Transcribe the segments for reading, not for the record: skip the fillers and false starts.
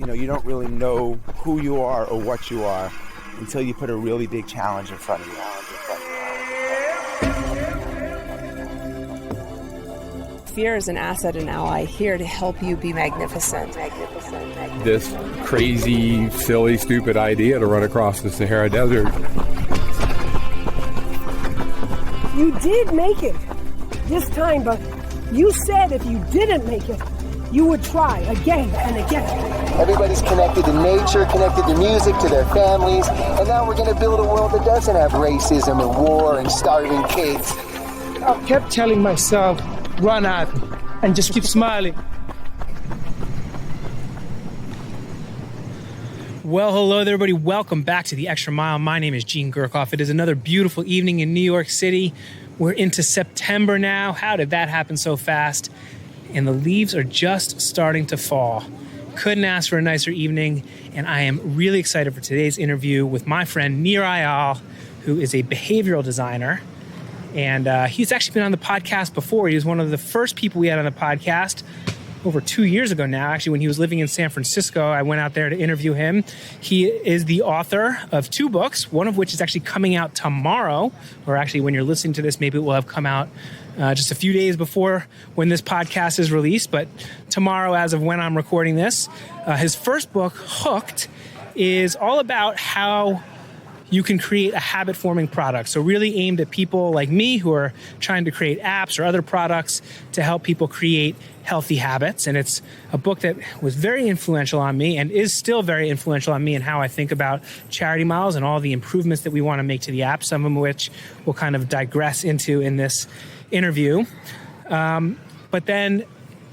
you don't really know who you are or what you are until you put a really big challenge in front of you. Fear is an asset and ally here to help you be magnificent. This crazy, silly, stupid idea to run across the Sahara Desert. You did make it this time, but you said if you didn't make it, you would try again and again. Everybody's connected to nature, connected to music, to their families, and now we're going to build a world that doesn't have racism and war and starving kids. I kept telling myself, run at me, and just keep smiling. Well, hello there, everybody. Welcome back to The Extra Mile. My name is Gene Gurkoff. It is another beautiful evening in New York City. We're into September now. How did that happen so fast? And the leaves are just starting to fall. Couldn't ask for a nicer evening, and I am really excited for today's interview with my friend Nir Eyal, who is a behavioral designer. And he's actually been on the podcast before. He was one of the first people we had on the podcast over 2 years ago now. Actually, when he was living in San Francisco, I went out there to interview him. He is the author of 2 books, one of which is actually coming out tomorrow, or actually when you're listening to this, maybe it will have come out just a few days before when this podcast is released, but tomorrow as of when I'm recording this. His first book, Hooked, is all about how you can create a habit-forming product. So really aimed at people like me who are trying to create apps or other products to help people create healthy habits. And it's a book that was very influential on me and is still very influential on me in how I think about Charity Miles and all the improvements that we want to make to the app, some of which we'll kind of digress into in this interview. But then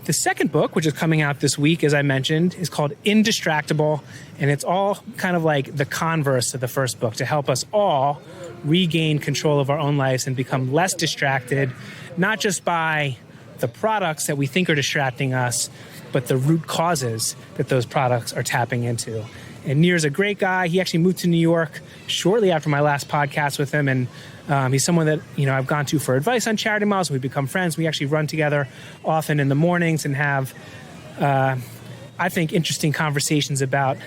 the second book, which is coming out this week, as I mentioned, is called Indistractable, and it's all kind of like the converse of the first book to help us all regain control of our own lives and become less distracted, not just by the products that we think are distracting us, but the root causes that those products are tapping into. And Nir's a great guy. He actually moved to New York shortly after my last podcast with him, and he's someone that I've gone to for advice on Charity Miles. We've become friends. We actually run together often in the mornings and have, I think, interesting conversations about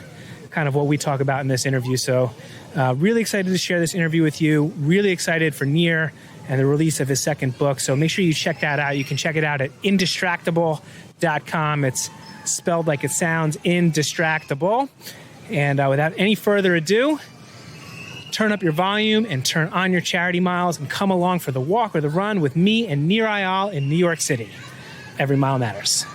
kind of what we talk about in this interview. So really excited to share this interview with you. Really excited for Nir and the release of his second book. So make sure you check that out. You can check it out at Indistractable.com. It's spelled like it sounds, Indistractable. And without any further ado, turn up your volume and turn on your Charity Miles and come along for the walk or the run with me and Nir Eyal in New York City. Every mile matters.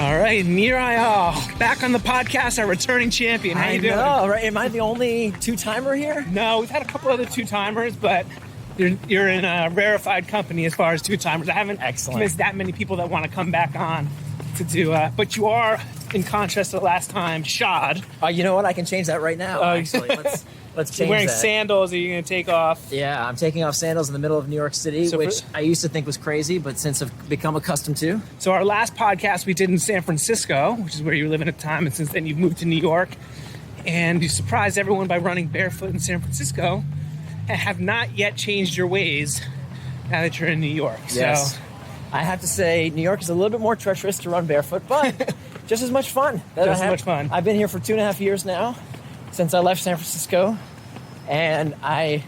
All right, Nir Eyal, back on the podcast, our returning champion. How you doing? I know, right? Am I the only two-timer here? No, we've had a couple other two-timers, but you're in a rarefied company as far as two-timers. I haven't missed that many people that want to come back on to do, but you are, in contrast to the last time, shod. You know what? I can change that right now, actually. Let's change that. You're wearing sandals. Are you going to take off? Yeah, I'm taking off sandals in the middle of New York City, which I used to think was crazy, but since I've become accustomed to. So our last podcast we did in San Francisco, which is where you were living at the time, and since then you've moved to New York, and you surprised everyone by running barefoot in San Francisco, and have not yet changed your ways now that you're in New York. Yes. So I have to say, New York is a little bit more treacherous to run barefoot, but just as much fun. Just as much fun. I've been here for 2.5 years now, since I left San Francisco, and I,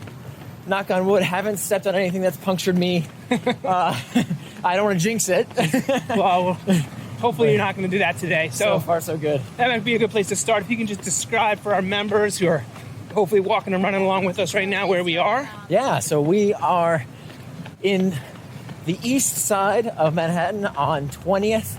knock on wood, haven't stepped on anything that's punctured me. I don't want to jinx it. Well, hopefully you're not going to do that today. So far, so good. That might be a good place to start. If you can just describe for our members who are hopefully walking and running along with us right now where we are. Yeah, so we are in the east side of Manhattan on 20th,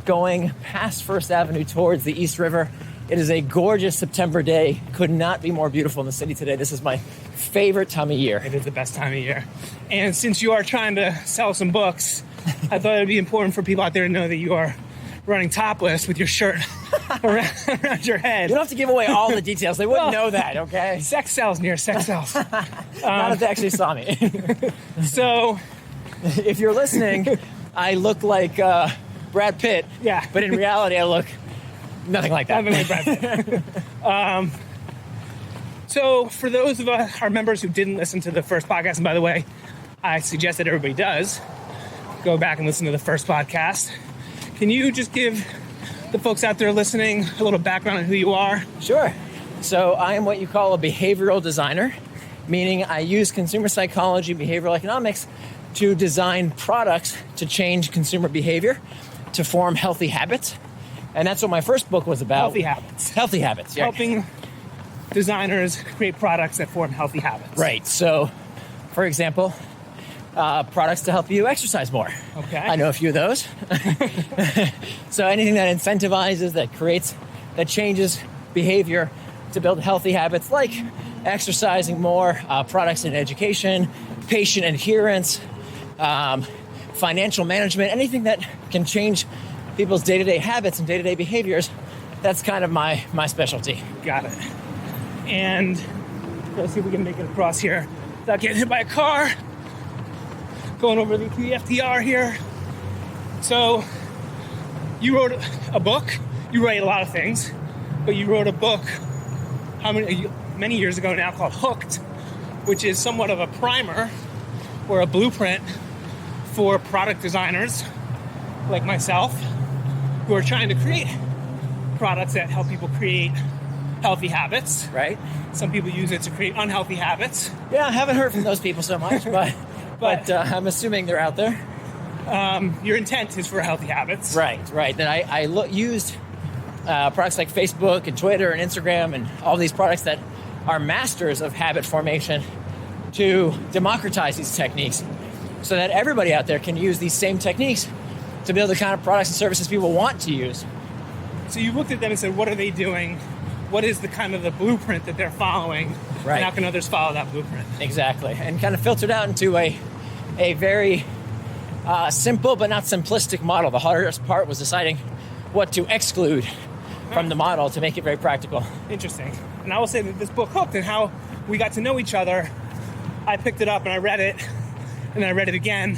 going past First Avenue towards the East River. It is a gorgeous September day. Could not be more beautiful in the city today. This is my favorite time of year. It is the best time of year. And since you are trying to sell some books, I thought it would be important for people out there to know that you are running topless with your shirt around your head. You don't have to give away all the details. They wouldn't know that, okay? Sex sells, Nir. Sex sells. Not if they actually saw me. So, if you're listening, I look like Brad Pitt. Yeah. But in reality, I look nothing like that. Nothing like Brad Pitt. So for those of our members who didn't listen to the first podcast, and by the way, I suggest that everybody does, go back and listen to the first podcast. Can you just give the folks out there listening a little background on who you are? Sure. So I am what you call a behavioral designer, meaning I use consumer psychology, behavioral economics to design products to change consumer behavior, to form healthy habits. And that's what my first book was about. Healthy habits. Healthy habits, yeah. Helping designers create products that form healthy habits. Right. So, for example, products to help you exercise more. Okay. I know a few of those. So anything that incentivizes, that changes behavior to build healthy habits, like exercising more, products in education, patient adherence, financial management, anything that can change people's day-to-day habits and day-to-day behaviors. That's kind of my specialty. Got it. And let's see if we can make it across here without getting hit by a car. Going over the FDR here. So you wrote a book. You write a lot of things, but you wrote a book many years ago now called Hooked, which is somewhat of a primer or a blueprint for product designers like myself who are trying to create products that help people create healthy habits. Right. Some people use it to create unhealthy habits. Yeah, I haven't heard from those people so much, but I'm assuming they're out there. Your intent is for healthy habits. Right. Then I used products like Facebook and Twitter and Instagram and all these products that are masters of habit formation to democratize these techniques so that everybody out there can use these same techniques to build the kind of products and services people want to use. So you looked at them and said, what are they doing? What is the kind of the blueprint that they're following? Right. And how can others follow that blueprint? Exactly. And kind of filtered out into a very simple but not simplistic model. The hardest part was deciding what to exclude from the model to make it very practical. Interesting. And I will say that this book, Hooked, and how we got to know each other, I picked it up and I read it, and then I read it again,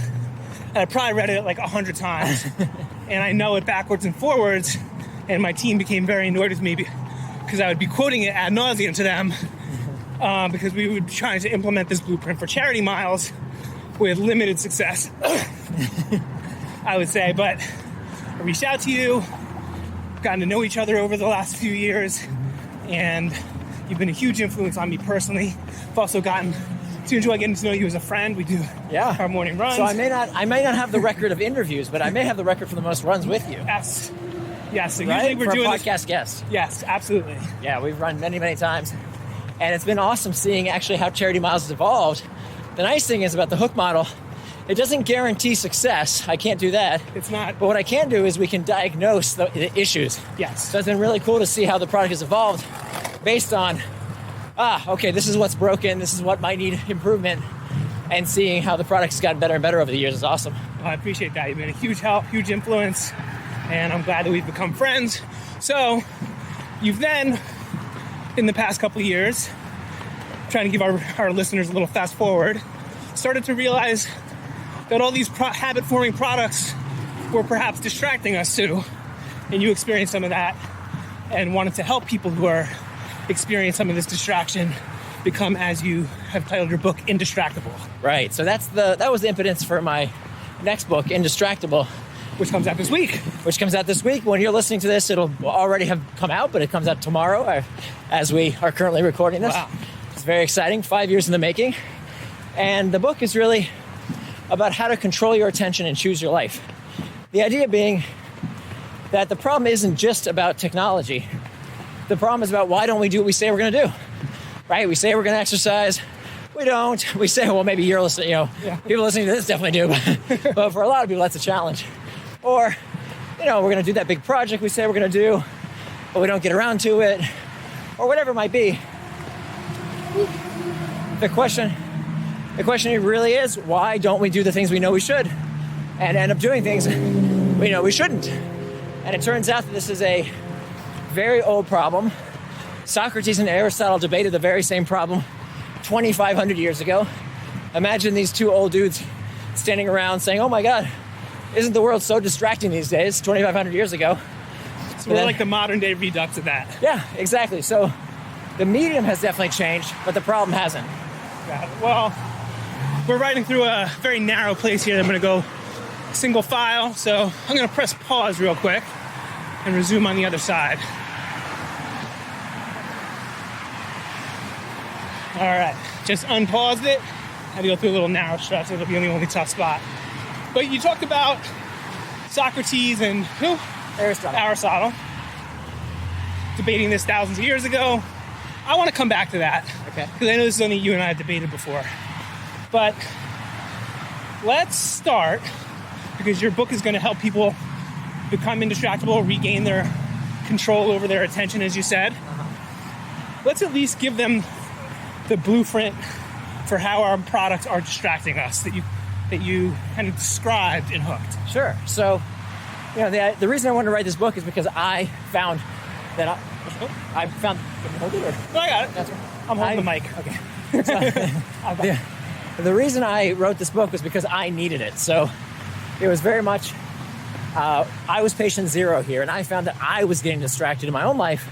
and I probably read it like 100 times. And I know it backwards and forwards, and my team became very annoyed with me because I would be quoting it ad nauseum to them because we would be trying to implement this blueprint for charity miles with limited success, I would say. But I reached out to you, gotten to know each other over the last few years, and you've been a huge influence on me personally. I've also gotten to enjoy getting to know you as a friend. We do our morning runs. So I may not have the record of interviews, but I may have the record for the most runs with you. Yes. So right? usually we're for doing a podcast guest. Yes, absolutely. Yeah, we've run many, many times. And it's been awesome seeing actually how Charity Miles has evolved. The nice thing is about the Hook model, it doesn't guarantee success. I can't do that. It's not. But what I can do is we can diagnose the issues. Yes. So it's been really cool to see how the product has evolved based on, okay, this is what's broken, this is what might need improvement, and seeing how the product's gotten better and better over the years is awesome. Well, I appreciate that. You've been a huge help, huge influence, and I'm glad that we've become friends. So you've then, in the past couple of years, trying to give our listeners a little fast forward, started to realize that all these habit-forming products were perhaps distracting us too. And you experienced some of that and wanted to help people who are experiencing some of this distraction become, as you have titled your book, Indistractable. Right. So that was the impetus for my next book, Indistractable. Which comes out this week. When you're listening to this, it'll already have come out, but it comes out tomorrow as we are currently recording this. Wow. It's very exciting, 5 years in the making. And the book is really about how to control your attention and choose your life. The idea being that the problem isn't just about technology. The problem is about why don't we do what we say we're going to do, right? We say we're going to exercise. We don't. We say, well, maybe you're listening, people listening to this definitely do. But for a lot of people, that's a challenge. Or, we're going to do that big project we say we're going to do, but we don't get around to it, or whatever it might be. The question really is, why don't we do the things we know we should and end up doing things we know we shouldn't? And it turns out that this is a very old problem. Socrates and Aristotle debated the very same problem 2,500 years ago. Imagine these two old dudes standing around saying, oh my God, isn't the world so distracting these days, 2,500 years ago? So we're like the modern day redux of that. Yeah, exactly. So The medium has definitely changed, but the problem hasn't. Got it. Well, we're riding through a very narrow place here. I'm going to go single file, so I'm going to press pause real quick and resume on the other side. All right, just unpaused it. Had to go through a little narrow stretch. It'll be the only tough spot. But you talked about Socrates and who? Aristotle. Debating this thousands of years ago. I want to come back to that. Okay. Because I know this is something you and I have debated before. But let's start, because your book is going to help people become indistractable, regain their control over their attention, as you said. Let's at least give them the blueprint for how our products are distracting us that you kind of described in Hooked. Sure. So, the reason I wanted to write this book is because I found that I found. Can you hold it? Or? No, I got it. That's I'm holding the mic. Okay. So, the reason I wrote this book was because I needed it. So it was very much, I was patient zero here, and I found that I was getting distracted in my own life.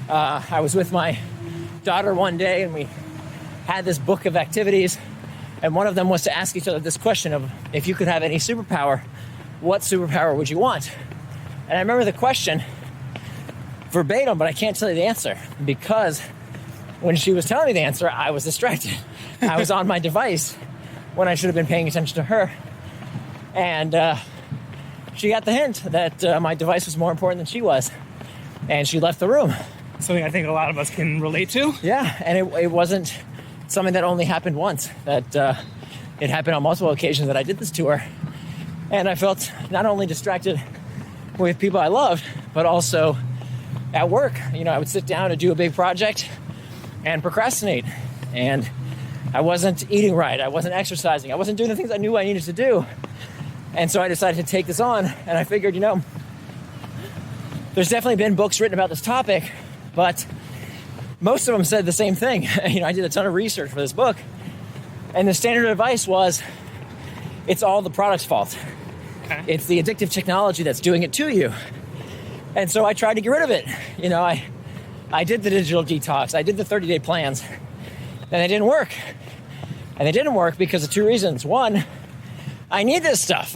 I was with my daughter one day, and we had this book of activities, and one of them was to ask each other this question of, if you could have any superpower, what superpower would you want? And I remember the question verbatim, but I can't tell you the answer, because when she was telling me the answer, I was distracted. I was on my device when I should have been paying attention to her. And she got the hint that my device was more important than she was. And she left the room. Something I think a lot of us can relate to. Yeah, and it wasn't something that only happened once. That it happened on multiple occasions that I did this to her. And I felt not only distracted with people I loved, but also at work. I would sit down and do a big project and procrastinate. And I wasn't eating right. I wasn't exercising. I wasn't doing the things I knew I needed to do. And so I decided to take this on. And I figured, there's definitely been books written about this topic, but most of them said the same thing. I did a ton of research for this book. And the standard advice was, it's all the product's fault. Okay. It's the addictive technology that's doing it to you. And so I tried to get rid of it. I did the digital detox. I did the 30-day plans. And they didn't work. And they didn't work because of two reasons. One, I need this stuff.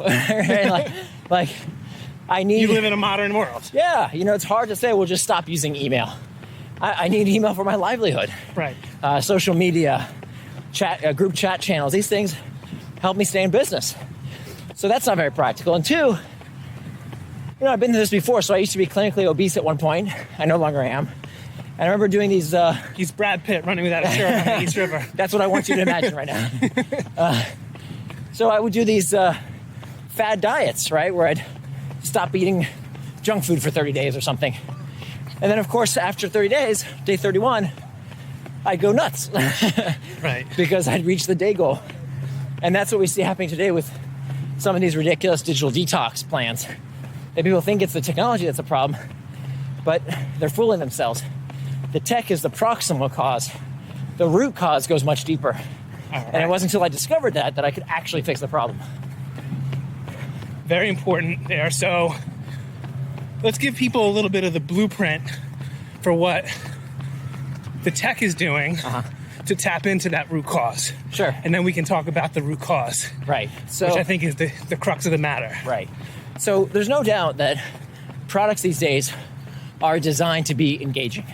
like I need... You live in a modern world. Yeah. It's hard to say, well, just stop using email. I need email for my livelihood. Right. Social media, group chat channels. These things help me stay in business. So that's not very practical. And two, I've been through this before. So I used to be clinically obese at one point. I no longer am. And I remember doing these... He's Brad Pitt running without a shirt on the East River. That's what I want you to imagine right now. So I would do these fad diets, right? Where I'd stop eating junk food for 30 days or something. And then, of course, after 30 days, day 31, I'd go nuts. Right. Because I'd reached the day goal. And that's what we see happening today with some of these ridiculous digital detox plans. That people think it's the technology that's a problem, but they're fooling themselves. The tech is the proximal cause. The root cause goes much deeper. Right. And it wasn't until I discovered that I could actually fix the problem. Very important there. So let's give people a little bit of the blueprint for what the tech is doing to tap into that root cause. Sure. And then we can talk about the root cause. Right. So, which I think is the crux of the matter. Right. So there's no doubt that products these days are designed to be engaging.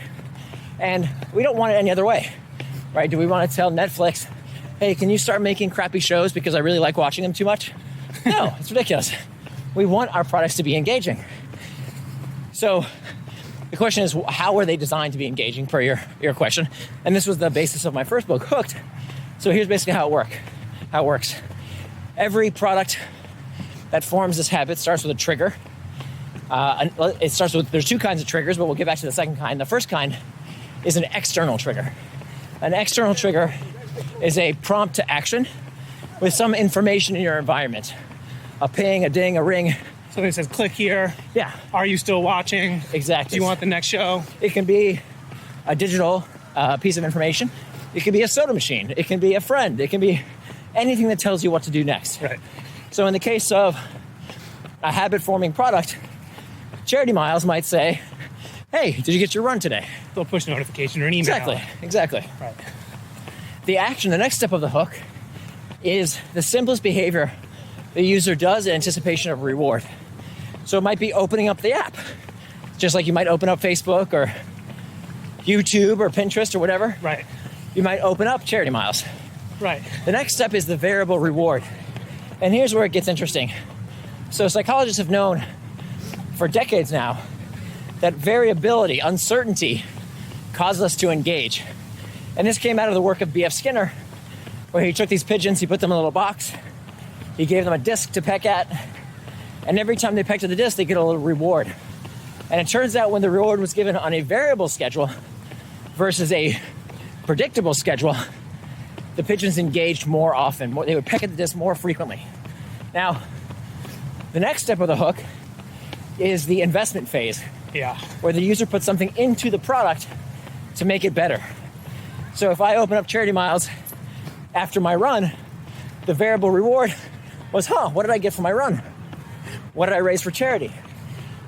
And we don't want it any other way, right? Do we want to tell Netflix, hey, can you start making crappy shows because I really like watching them too much? No, it's ridiculous. We want our products to be engaging. So the question is, how are they designed to be engaging, per your question? And this was the basis of my first book, Hooked. So here's basically how it works. Every product that forms this habit starts with a trigger. There's two kinds of triggers, but we'll get back to the second kind. The first kind is an external trigger. An external trigger is a prompt to action with some information in your environment. A ping, a ding, a ring. Something that says, click here. Yeah. Are you still watching? Exactly. Do you want the next show? It can be a digital piece of information. It can be a soda machine. It can be a friend. It can be anything that tells you what to do next. Right. So in the case of a habit-forming product, Charity Miles might say, hey, did you get your run today? Little push notification or an email. Exactly. Right. The action, the next step of the hook, is the simplest behavior the user does in anticipation of reward. So it might be opening up the app, just like you might open up Facebook or YouTube or Pinterest or whatever. Right. You might open up Charity Miles. Right. The next step is the variable reward. And here's where it gets interesting. So psychologists have known for decades now that variability, uncertainty, causes us to engage. And this came out of the work of B.F. Skinner, where he took these pigeons, he put them in a little box, he gave them a disc to peck at, and every time they pecked at the disc, they get a little reward. And it turns out when the reward was given on a variable schedule versus a predictable schedule, the pigeons engaged more often. They would peck at the disc more frequently. Now, the next step of the hook is the investment phase. Yeah. Where the user puts something into the product to make it better. So if I open up Charity Miles after my run, the variable reward was, what did I get for my run? What did I raise for charity?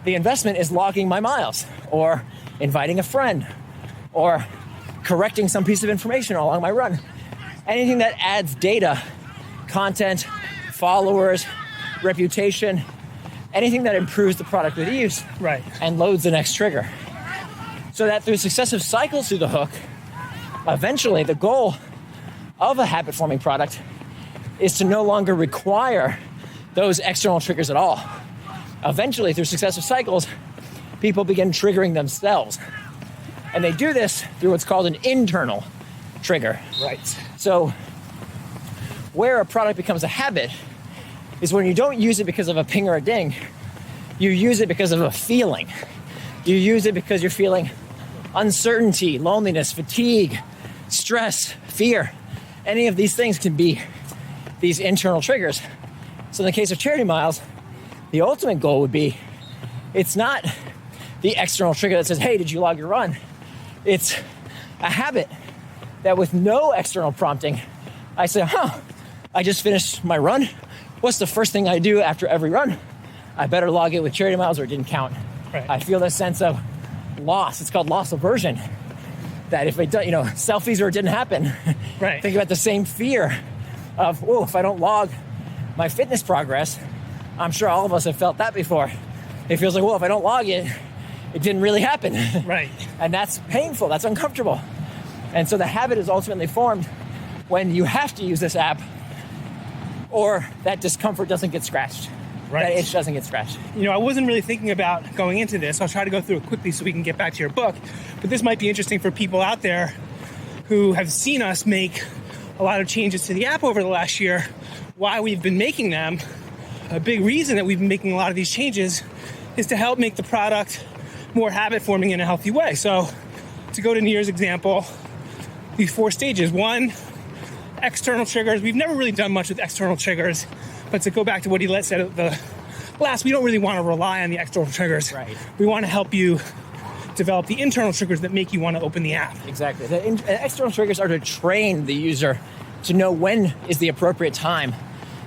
The investment is logging my miles, or inviting a friend, or correcting some piece of information along my run. Anything that adds data, content, followers, reputation, anything that improves the product with use, right, and loads the next trigger. So that through successive cycles through the hook, eventually the goal of a habit-forming product is to no longer require those external triggers at all. Eventually, through successive cycles, people begin triggering themselves. And they do this through what's called an internal trigger. Right. So where a product becomes a habit is when you don't use it because of a ping or a ding. You use it because of a feeling. You use it because you're feeling uncertainty, loneliness, fatigue, stress, fear. Any of these things can be these internal triggers. So in the case of Charity Miles, the ultimate goal would be, it's not the external trigger that says, hey, did you log your run? It's a habit that with no external prompting, I say, I just finished my run. What's the first thing I do after every run? I better log it with Charity Miles or it didn't count. Right. I feel this sense of loss. It's called loss aversion. That if it does, selfies or it didn't happen. Right. Think about the same fear of, if I don't log my fitness progress, I'm sure all of us have felt that before. It feels like, if I don't log it, it didn't really happen. Right. And that's painful, that's uncomfortable. And so the habit is ultimately formed when you have to use this app or that discomfort doesn't get scratched. Right. That itch doesn't get scratched. I wasn't really thinking about going into this. I'll try to go through it quickly so we can get back to your book. But this might be interesting for people out there who have seen us make a lot of changes to the app over the last year. Why we've been making them. A big reason that we've been making a lot of these changes is to help make the product more habit-forming in a healthy way. So to go to Nir's example, these 4 stages. 1, external triggers. We've never really done much with external triggers, but to go back to what he said at the last, we don't really want to rely on the external triggers. Right. We want to help you develop the internal triggers that make you want to open the app. Exactly. The external triggers are to train the user to know when is the appropriate time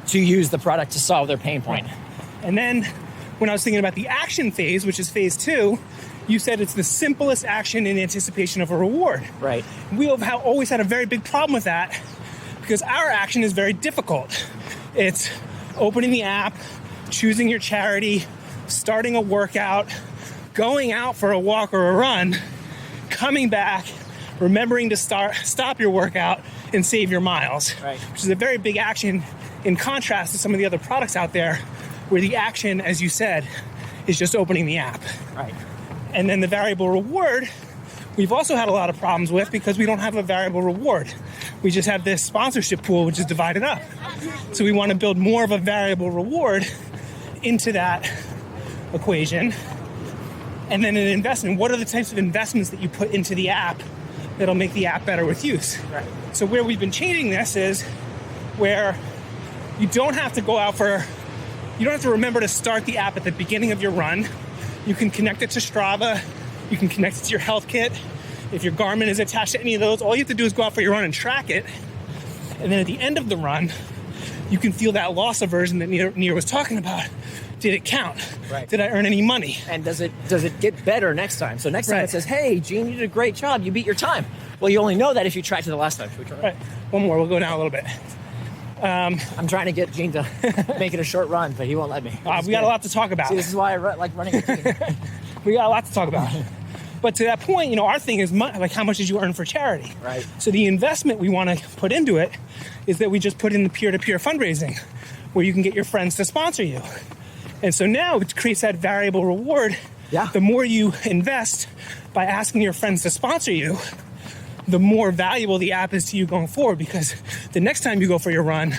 to use the product to solve their pain point. And then when I was thinking about the action phase, which is phase 2, you said it's the simplest action in anticipation of a reward. Right. We have always had a very big problem with that because our action is very difficult. It's opening the app, choosing your charity, starting a workout, going out for a walk or a run, coming back, remembering to stop your workout and save your miles. Right. Which is a very big action in contrast to some of the other products out there where the action, as you said, is just opening the app. Right. And then the variable reward, we've also had a lot of problems with because we don't have a variable reward. We just have this sponsorship pool, which is divided up. So we want to build more of a variable reward into that equation. And then an investment. What are the types of investments that you put into the app that'll make the app better with use? Right. So where we've been changing this is where you don't have to go out you don't have to remember to start the app at the beginning of your run. You can connect it to Strava. You can connect it to your health kit. If your Garmin is attached to any of those, all you have to do is go out for your run and track it. And then at the end of the run, you can feel that loss aversion that Nir was talking about. Did it count? Right. Did I earn any money? And does it get better next time? So next time Right. it says, hey, Gene, you did a great job. You beat your time. Well, you only know that if you track to the last time. Should we try? Right. One more. We'll go down a little bit. I'm trying to get Gene to make it a short run, but he won't let me. We got a lot to talk about. See, this is why I like running a team. We got a lot to talk about. But to that point, our thing is like, how much did you earn for charity? Right. So the investment we want to put into it is that we just put in the peer-to-peer fundraising where you can get your friends to sponsor you. And so now it creates that variable reward. Yeah. The more you invest by asking your friends to sponsor you, the more valuable the app is to you going forward, because the next time you go for your run,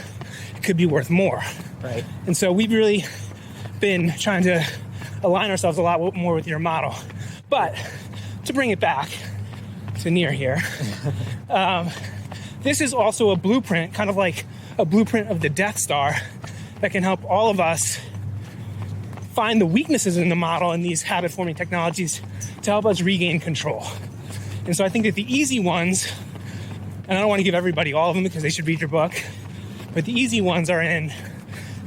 it could be worth more. Right. And so we've really been trying to align ourselves a lot more with your model. But to bring it back to Nir here, this is also a blueprint, kind of like a blueprint of the Death Star, that can help all of us find the weaknesses in the model and these habit-forming technologies to help us regain control. And so I think that the easy ones, and I don't want to give everybody all of them because they should read your book, but the easy ones are in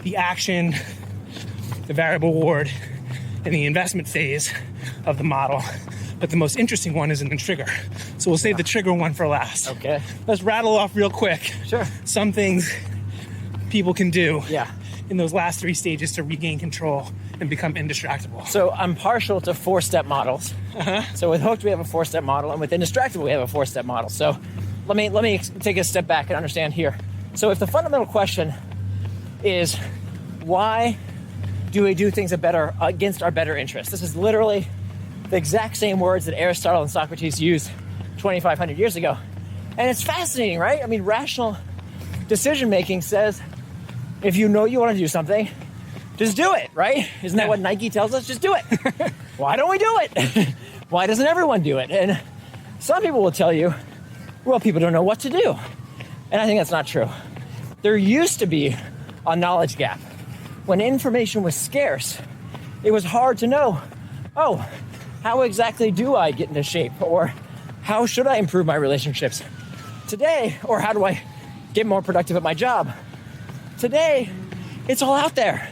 the action, the variable reward, and the investment phase of the model. But the most interesting one is in the trigger. So we'll save the trigger one for last. Okay. Let's rattle off real quick. Sure. Some things people can do in those last 3 stages to regain control and become indistractable. So I'm partial to 4-step models. So with Hooked, we have a 4-step model, and with Indistractable, we have a 4-step model. So let me take a step back and understand here. So if the fundamental question is, why do we do things against our better interests? This is literally the exact same words that Aristotle and Socrates used 2,500 years ago. And it's fascinating, right? I mean, rational decision-making says, if you know you want to do something, just do it, right? Isn't that what Nike tells us? Just do it. Why don't we do it? Why doesn't everyone do it? And some people will tell you, well, people don't know what to do. And I think that's not true. There used to be a knowledge gap. When information was scarce, it was hard to know, how exactly do I get into shape? Or how should I improve my relationships today? Or how do I get more productive at my job? Today, it's all out there.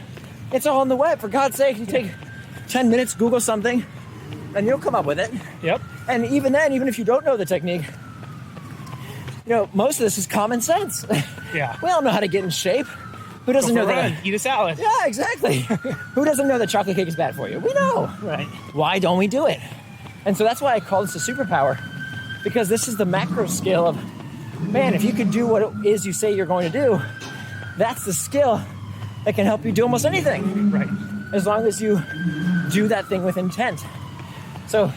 It's all on the web. For God's sake, you take 10 minutes, Google something, and you'll come up with it. Yep. And even then, even if you don't know the technique, most of this is common sense. Yeah. We all know how to get in shape. Who doesn't know that? Eat a salad. Yeah, exactly. Who doesn't know that chocolate cake is bad for you? We know. Right. Why don't we do it? And so that's why I call this a superpower, because this is the macro scale of, man, if you could do what it is you say you're going to do, that's the skill that can help you do almost anything. Right. As long as you do that thing with intent. So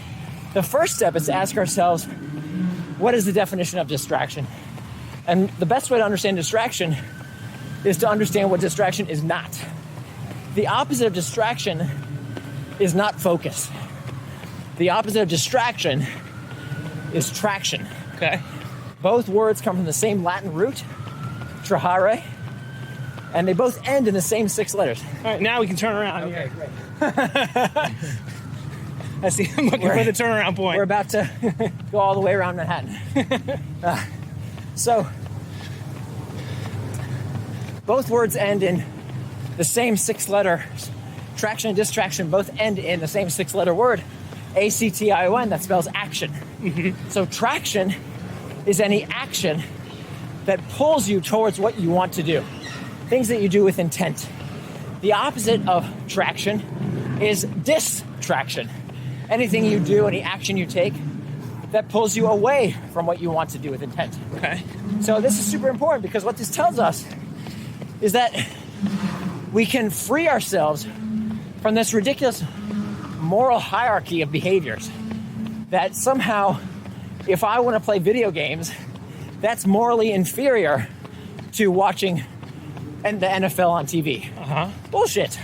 the first step is to ask ourselves, what is the definition of distraction? And the best way to understand distraction is to understand what distraction is not. The opposite of distraction is not focus. The opposite of distraction is traction. Okay. Both words come from the same Latin root, trahare, and they both end in the same 6 letters. All right, now we can turn around. Okay, Here. great. I see. I'm looking for the turnaround point. We're about to go all the way around Manhattan. So, both words end in the same 6 letter. Traction and distraction both end in the same 6-letter word, A-C-T-I-O-N, that spells action. Mm-hmm. So traction is any action that pulls you towards what you want to do. Things that you do with intent. The opposite of traction is distraction. Anything you do, any action you take that pulls you away from what you want to do with intent. Okay. So this is super important, because what this tells us is that we can free ourselves from this ridiculous moral hierarchy of behaviors. That somehow, if I want to play video games, that's morally inferior to watching the NFL on TV. Bullshit.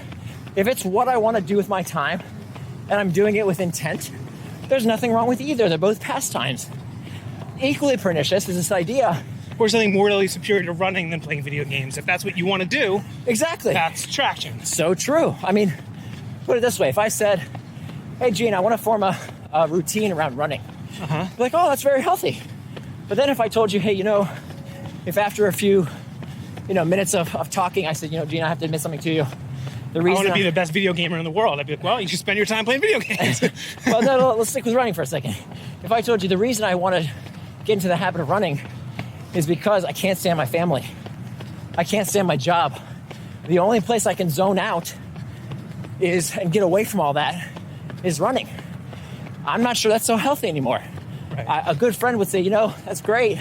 If it's what I want to do with my time, and I'm doing it with intent, there's nothing wrong with either. They're both pastimes. Equally pernicious is this idea. Or something morally superior to running than playing video games. If that's what you want to do, Exactly. that's traction. So true. I mean, put it this way. If I said, hey, Gene, I want to form a routine around running. You're like, oh, that's very healthy. But then if I told you, hey, if after a few minutes of talking, I said, Gene, I have to admit something to you. I want to be the best video gamer in the world. I'd be like, well, you should spend your time playing video games. Well, no, let's stick with running for a second. If I told you the reason I want to get into the habit of running is because I can't stand my family. I can't stand my job. The only place I can zone out and get away from all that is running. I'm not sure that's so healthy anymore. Right. A good friend would say, that's great,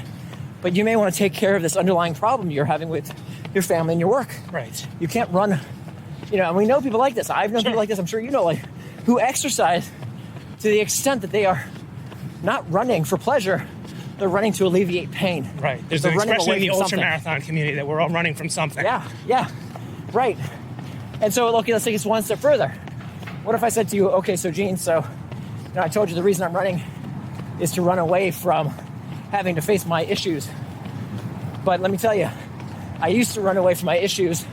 but you may want to take care of this underlying problem you're having with your family and your work. Right. You can't run, and we know people like this. I've known people like this, I'm sure you know, who exercise to the extent that they are not running for pleasure, they're running to alleviate pain. Right. There's an expression in the ultramarathon community that we're all running from something. Yeah, right. And so, look, let's take this one step further. What if I said to you, okay, so Gene, I told you the reason I'm running is to run away from having to face my issues. But let me tell you, I used to run away from my issues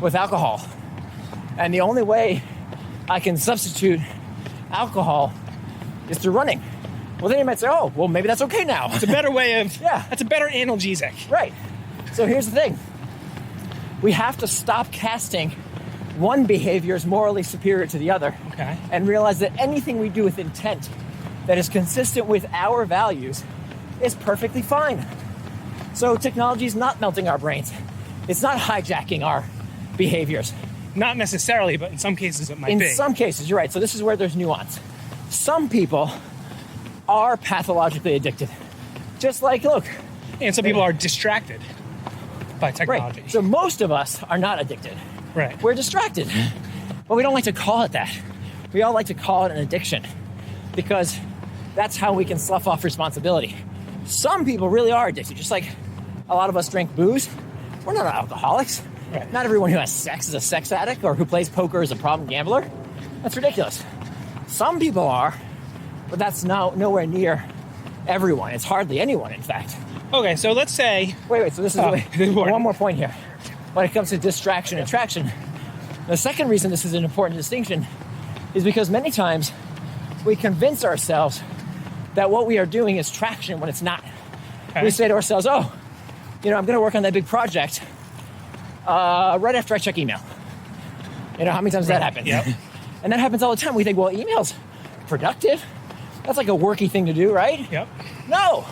with alcohol. And the only way I can substitute alcohol is through running. Well, then you might say, oh, well, maybe that's okay now. It's a better way of, yeah. That's a better analgesic. Right. So here's the thing. We have to stop casting one behavior as morally superior to the other. Okay. And realize that anything we do with intent that is consistent with our values is perfectly fine. So technology is not melting our brains. It's not hijacking our behaviors. Not necessarily, but in some cases it might be. In some cases, you're right. So this is where there's nuance. Some people are pathologically addicted. Just like, look. And some people are distracted by technology. Right. So most of us are not addicted. Right. We're distracted. But we don't like to call it that. We all like to call it an addiction because that's how we can slough off responsibility. Some people really are addicted, just like a lot of us drink booze. We're not alcoholics. Right. Not everyone who has sex is a sex addict or who plays poker is a problem gambler. That's ridiculous. Some people are, but that's nowhere near everyone. It's hardly anyone, in fact. Okay, so let's say... Wait, so this is one more point here. When it comes to distraction and traction, the second reason this is an important distinction is because many times we convince ourselves that what we are doing is traction when it's not. Okay. We say to ourselves, I'm going to work on that big project right after I check email. How many times that happens? Yep. And that happens all the time. We think, well, email's productive. That's like a worky thing to do, right? Yep. No.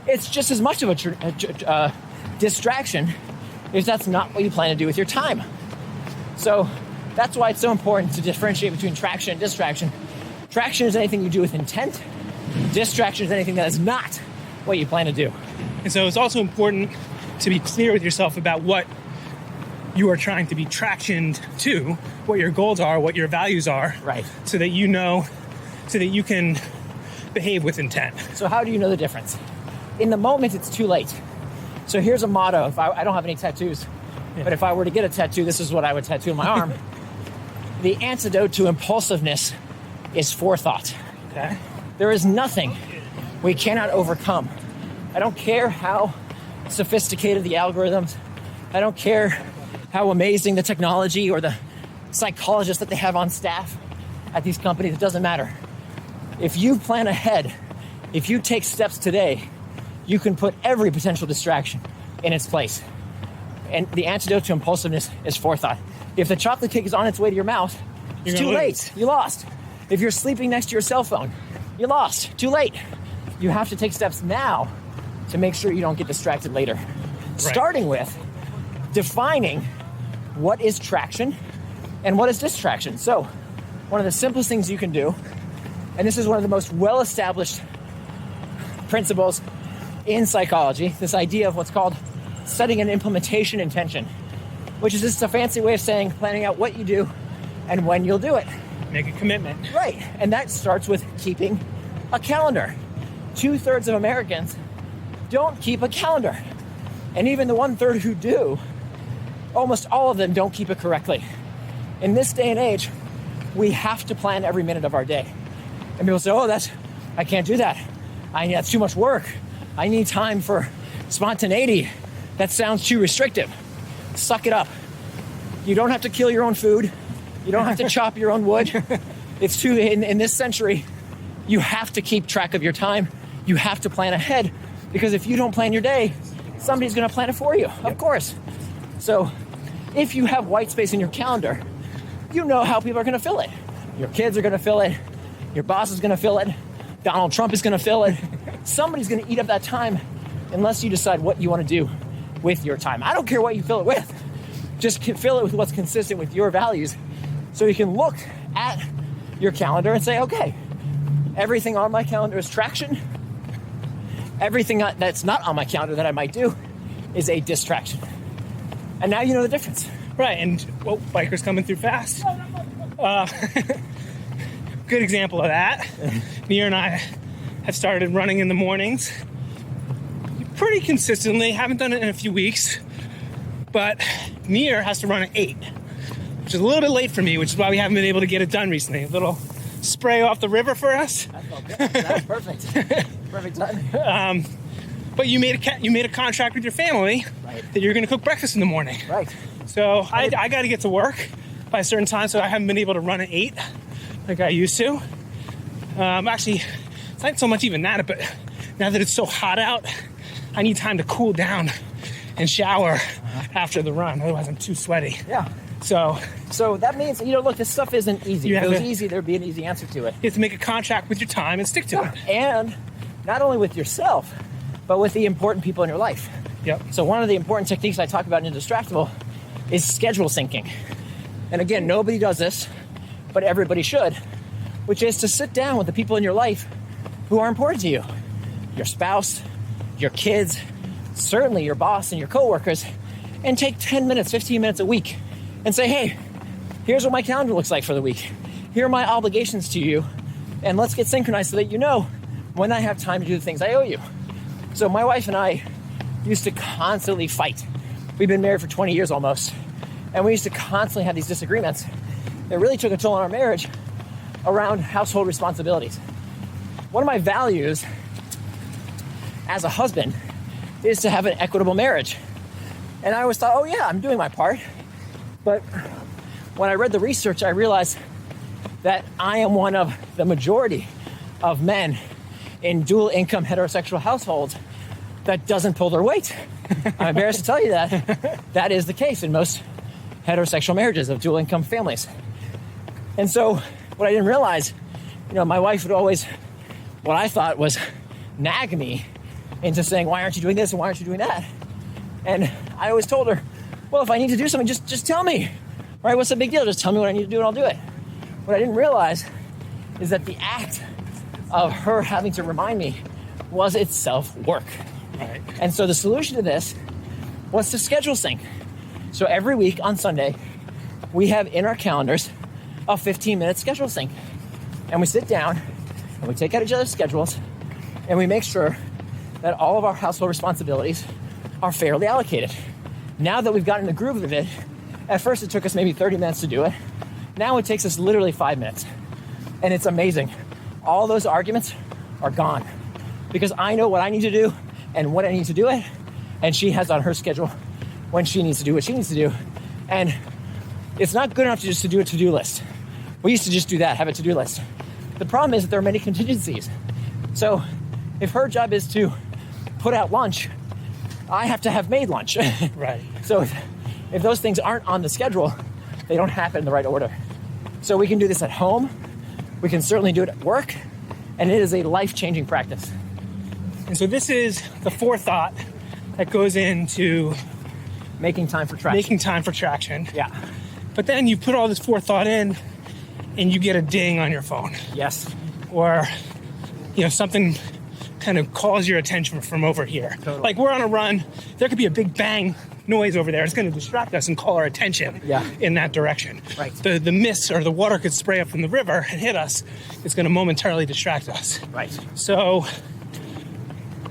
It's just as much of a distraction if that's not what you plan to do with your time. So that's why it's so important to differentiate between traction and distraction. Traction is anything you do with intent. Distraction is anything that is not what you plan to do. And so it's also important to be clear with yourself about what you are trying to be tractioned to, what your goals are, what your values are. Right. So that you can behave with intent. So how do you know the difference? In the moment, it's too late. So here's a motto. If I don't have any tattoos, but if I were to get a tattoo, this is what I would tattoo on my arm. The antidote to impulsiveness is forethought. Okay. There is nothing we cannot overcome. I don't care how sophisticated the algorithms. I don't care how amazing the technology or the psychologists that they have on staff at these companies. It doesn't matter. If you plan ahead, if you take steps today, you can put every potential distraction in its place. And the antidote to impulsiveness is forethought. If the chocolate cake is on its way to your mouth, it's too late. You lost. If you're sleeping next to your cell phone, you lost. Too late. You have to take steps now to make sure you don't get distracted later. Right. Starting with defining what is traction and what is distraction. So one of the simplest things you can do, and this is one of the most well-established principles in psychology, this idea of what's called setting an implementation intention, which is just a fancy way of saying planning out what you do and when you'll do it. Make a commitment. Right. And that starts with keeping a calendar. 2/3 of Americans don't keep a calendar. And even the 1/3 who do, almost all of them don't keep it correctly. In this day and age, we have to plan every minute of our day. And people say, I can't do that. That's too much work. I need time for spontaneity. That sounds too restrictive. Suck it up. You don't have to kill your own food. You don't have to chop your own wood. It's too, in this century, you have to keep track of your time. You have to plan ahead, because if you don't plan your day, somebody's going to plan it for you, of course. So if you have white space in your calendar, you know how people are going to fill it. Your kids are going to fill it. Your boss is going to fill it. Donald Trump is going to fill it. Somebody's going to eat up that time unless you decide what you want to do with your time. I don't care what you fill it with. Just fill it with what's consistent with your values so you can look at your calendar and say, okay, everything on my calendar is traction. Everything that's not on my calendar that I might do is a distraction. And now you know the difference. Right, and bikers coming through fast. Good example of that. Nir and I have started running in the mornings pretty consistently. Haven't done it in a few weeks, but Nir has to run at 8, which is a little bit late for me, which is why we haven't been able to get it done recently. A little spray off the river for us. That's perfect. Perfect time. But you made a contract with your family that you're going to cook breakfast in the morning. Right. So I got to get to work by a certain time, so I haven't been able to run at 8 like I used to. Actually, it's not so much even that, but now that it's so hot out, I need time to cool down and shower after the run. Otherwise, I'm too sweaty. Yeah. So that means, look, this stuff isn't easy. If it was easy, there'd be an easy answer to it. You have to make a contract with your time and stick to it. And not only with yourself, but with the important people in your life. Yep. So one of the important techniques I talk about in Indistractable is schedule syncing. And again, nobody does this, but everybody should, which is to sit down with the people in your life who are important to you. Your spouse, your kids, certainly your boss and your coworkers, and take 10 minutes, 15 minutes a week and say, hey, here's what my calendar looks like for the week. Here are my obligations to you, and let's get synchronized so that you know when I have time to do the things I owe you. So my wife and I used to constantly fight. We've been married for 20 years almost, and we used to constantly have these disagreements that really took a toll on our marriage around household responsibilities. One of my values as a husband is to have an equitable marriage. And I always thought, oh yeah, I'm doing my part. But when I read the research, I realized that I am one of the majority of men in dual income heterosexual households that doesn't pull their weight. I'm embarrassed to tell you that. That is the case in most heterosexual marriages of dual income families. And so what I didn't realize, my wife would always, what I thought was nag me into saying, why aren't you doing this and why aren't you doing that? And I always told her, well, if I need to do something, just tell me. Right? What's the big deal? Just tell me what I need to do and I'll do it. What I didn't realize is that the act of her having to remind me was itself work. Right. And so the solution to this was to schedule sync. So every week on Sunday, we have in our calendars a 15-minute schedule sync. And we sit down and we take out each other's schedules and we make sure that all of our household responsibilities are fairly allocated. Now that we've gotten the groove of it, at first it took us maybe 30 minutes to do it. Now it takes us literally 5 minutes. And it's amazing. All those arguments are gone because I know what I need to do and when I need to do it. And she has on her schedule when she needs to do what she needs to do. And it's not good enough to do a to-do list. We used to just do that, have a to-do list. The problem is that there are many contingencies. So if her job is to put out lunch, I have to have made lunch. Right. So if those things aren't on the schedule, they don't happen in the right order. So we can do this at home. We can certainly do it at work. And it is a life-changing practice. And so this is the forethought that goes into making time for traction. Yeah. But then you put all this forethought in and you get a ding on your phone. Yes. Or, something kind of calls your attention from over here. Totally. Like we're on a run, there could be a big bang noise over there. It's going to distract us and call our attention in that direction. Right. The mist or the water could spray up from the river and hit us. It's going to momentarily distract us. Right. So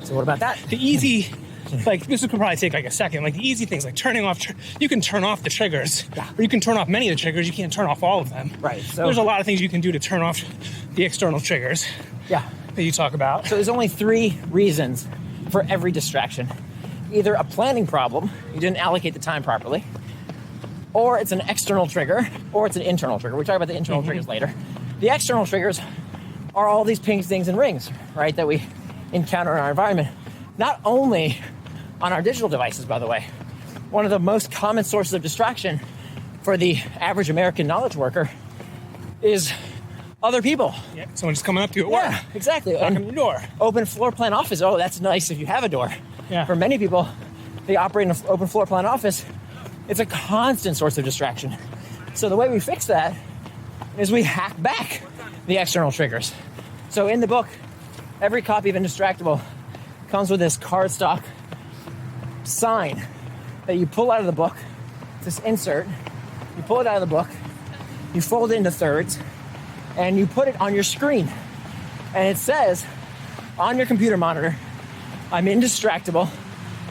what about that? The easy, this could probably take a second. The easy things like turning off, you can turn off the triggers, or you can turn off many of the triggers. You can't turn off all of them. Right. So there's a lot of things you can do to turn off the external triggers. Yeah. That you talk about. So there's only 3 reasons for every distraction. Either a planning problem, you didn't allocate the time properly, or it's an external trigger, or it's an internal trigger. We'll talk about the internal triggers later. The external triggers are all these pings, dings, and rings, right, that we encounter in our environment. Not only on our digital devices, by the way. One of the most common sources of distraction for the average American knowledge worker is other people. Yeah, someone just coming up to you at work. Yeah, exactly. Knocking on your door. Open floor plan office. Oh, that's nice if you have a door. Yeah. For many people, they operate in an open floor plan office. It's a constant source of distraction. So the way we fix that is we hack back the external triggers. So in the book, every copy of Indistractable comes with this cardstock sign that you pull out of the book. It's this insert. You pull it out of the book, you fold it into thirds, and you put it on your screen. And it says on your computer monitor, I'm indistractable,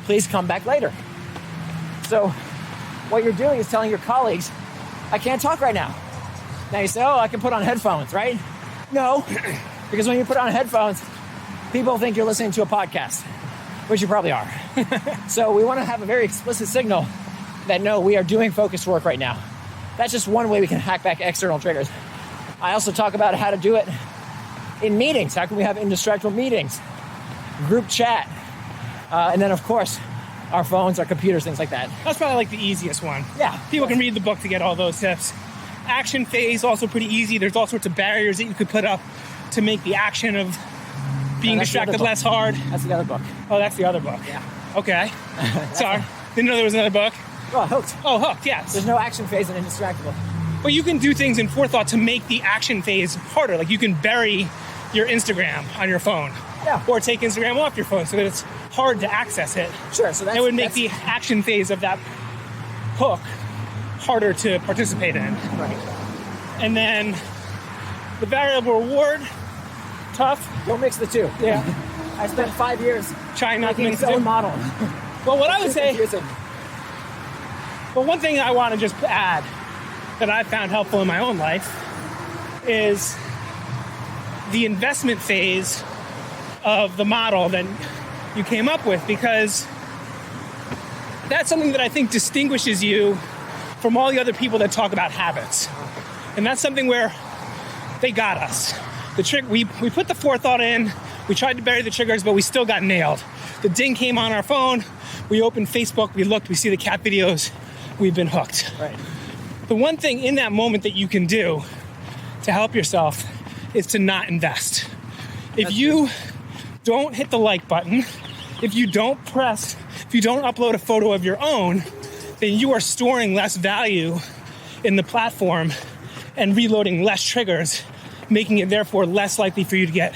please come back later. So what you're doing is telling your colleagues, I can't talk right now. Now you say, oh, I can put on headphones, right? No, because when you put on headphones, people think you're listening to a podcast, which you probably are. So we want to have a very explicit signal that no, we are doing focused work right now. That's just one way we can hack back external triggers. I also talk about how to do it in meetings. How can we have indistractable meetings, group chat, and then of course, our phones, our computers, things like that. That's probably like the easiest one. Yeah. People can read the book to get all those tips. Action phase, also pretty easy. There's all sorts of barriers that you could put up to make the action of being distracted less hard. That's the other book. Oh, that's the other book. Yeah. Okay. Sorry. Didn't know there was another book. Oh, Hooked. Oh, Hooked, yes. There's no action phase in Indistractable. But you can do things in forethought to make the action phase harder. Like you can bury your Instagram on your phone. Yeah. Or take Instagram off your phone so that it's hard to access it. Sure, so It would make the action phase of that hook harder to participate in. Right. And then the variable reward, tough. Don't mix the two. Yeah. I spent 5 years Trying not to making mix its the own two. model. Well, what I would say, Confusing. but one thing I want to just add that I found helpful in my own life is the investment phase of the model that you came up with, because that's something that I think distinguishes you from all the other people that talk about habits. And that's something where they got us. We put the forethought in, we tried to bury the triggers, but we still got nailed. The ding came on our phone, we opened Facebook, we looked, we see the cat videos, we've been hooked. Right. The one thing in that moment that you can do to help yourself is to not invest. If you don't hit the like button, if you don't upload a photo of your own, then you are storing less value in the platform and reloading less triggers, making it therefore less likely for you to get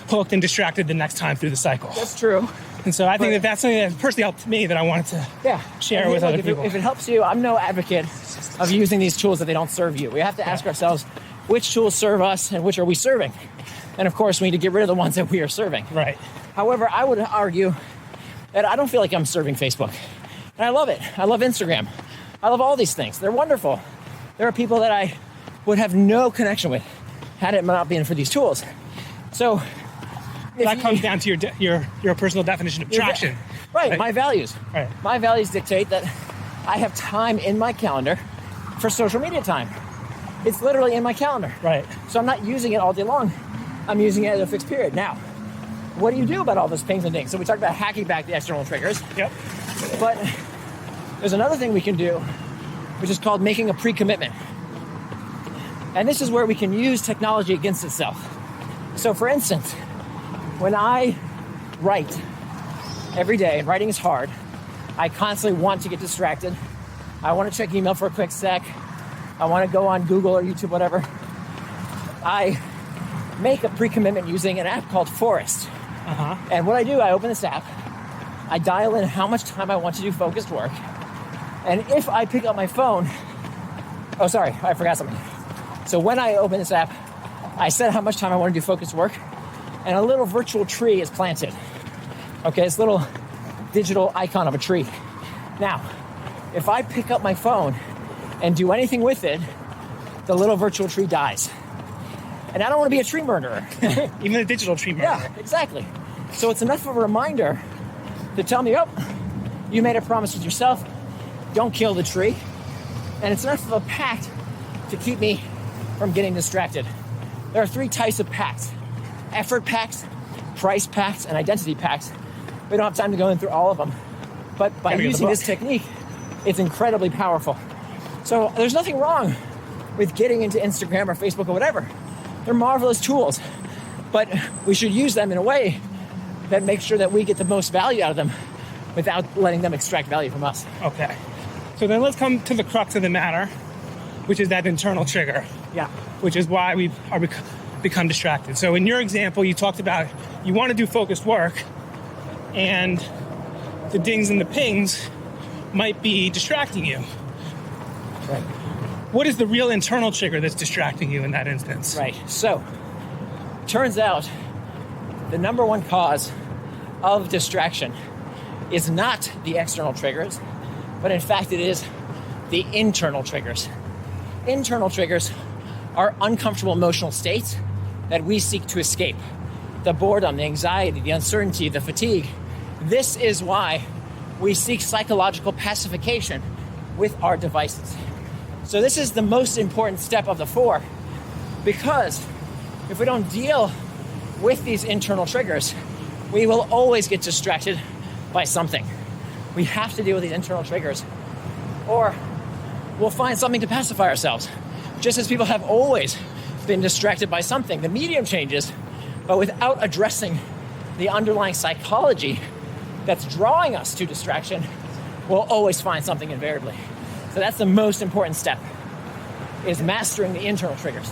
hooked and distracted the next time through the cycle. That's true. And so I think that's something that personally helped me that I wanted to share with other people. If it helps you, I'm no advocate of using these tools that they don't serve you. We have to ask ourselves, which tools serve us and which are we serving? And of course, we need to get rid of the ones that we are serving. Right. However, I would argue that I don't feel like I'm serving Facebook. And I love it. I love Instagram. I love all these things. They're wonderful. There are people that I would have no connection with had it not been for these tools. So that comes down to your personal definition of traction. Right, my values. Right. My values dictate that I have time in my calendar for social media time. It's literally in my calendar. Right. So I'm not using it all day long. I'm using it at a fixed period. Now, what do you do about all those pings and dings? So we talked about hacking back the external triggers. Yep. But there's another thing we can do, which is called making a pre-commitment. And this is where we can use technology against itself. So for instance, when I write every day, and writing is hard, I constantly want to get distracted. I want to check email for a quick sec. I want to go on Google or YouTube, whatever. I make a pre-commitment using an app called Forest. And what I do, I open this app, I dial in how much time I want to do focused work. And if I pick up my phone, oh, sorry, I forgot something. So when I open this app, I set how much time I want to do focused work, and a little virtual tree is planted. Okay, this little digital icon of a tree. Now, if I pick up my phone and do anything with it, the little virtual tree dies. And I don't want to be a tree murderer. Even a digital tree murderer. Yeah, exactly. So it's enough of a reminder to tell me, oh, you made a promise with yourself, don't kill the tree. And it's enough of a pact to keep me from getting distracted. There are 3 types of pacts: effort pacts, price pacts, and identity pacts. We don't have time to go in through all of them. But by using this technique, it's incredibly powerful. So there's nothing wrong with getting into Instagram or Facebook or whatever. They're marvelous tools, but we should use them in a way that makes sure that we get the most value out of them without letting them extract value from us. Okay. So then let's come to the crux of the matter, which is that internal trigger. Yeah. Which is why we are become distracted. So in your example, you talked about you want to do focused work, and the dings and the pings might be distracting you. Right. What is the real internal trigger that's distracting you in that instance? Right. So, turns out the number one cause of distraction is not the external triggers, but in fact it is the internal triggers. Internal triggers are uncomfortable emotional states that we seek to escape. The boredom, the anxiety, the uncertainty, the fatigue. This is why we seek psychological pacification with our devices. So this is the most important step of the 4, because if we don't deal with these internal triggers, we will always get distracted by something. We have to deal with these internal triggers, or we'll find something to pacify ourselves. Just as people have always been distracted by something, the medium changes, but without addressing the underlying psychology that's drawing us to distraction, we'll always find something invariably. So that's the most important step, is mastering the internal triggers.